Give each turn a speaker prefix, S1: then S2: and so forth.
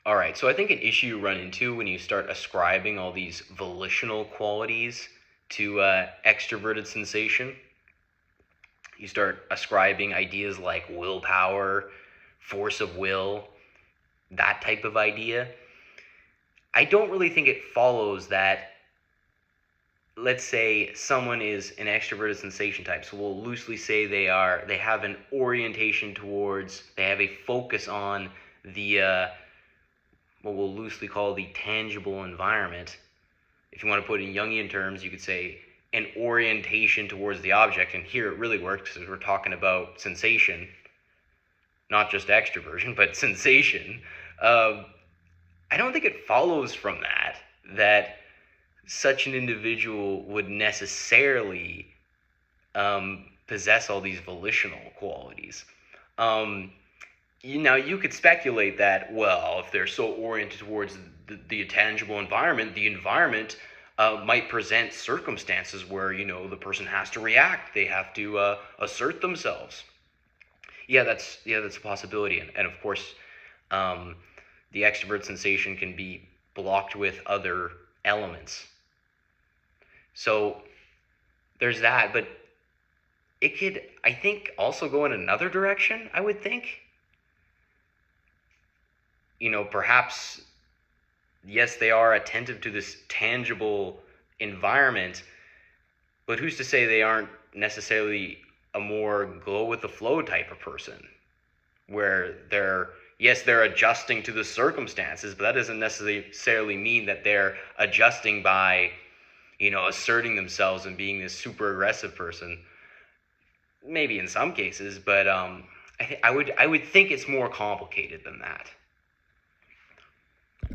S1: All right, so I think an issue you run into when you start ascribing all these volitional qualities to extroverted sensation, you start ascribing ideas like willpower, force of will, that type of idea. I don't really think it follows that, let's say someone is an extroverted sensation type, so we'll loosely say they have an orientation towards, they have a focus on the what we'll loosely call the tangible environment. If you want to put it in Jungian terms, you could say an orientation towards the object, and here it really works because we're talking about sensation, not just extroversion, but sensation. I don't think it follows from that such an individual would necessarily possess all these volitional qualities. You could speculate that, well, if they're so oriented towards the tangible environment, the environment might present circumstances where, the person has to react. They have to assert themselves. Yeah, that's a possibility. And of course, the extrovert sensation can be blocked with other elements. So there's that, but it could, I think, also go in another direction, I would think. Perhaps, yes, they are attentive to this tangible environment, but who's to say they aren't necessarily a more go with the flow type of person, where they're adjusting to the circumstances, but that doesn't necessarily mean that they're adjusting by, asserting themselves and being this super aggressive person. Maybe in some cases, but I would think it's more complicated than that.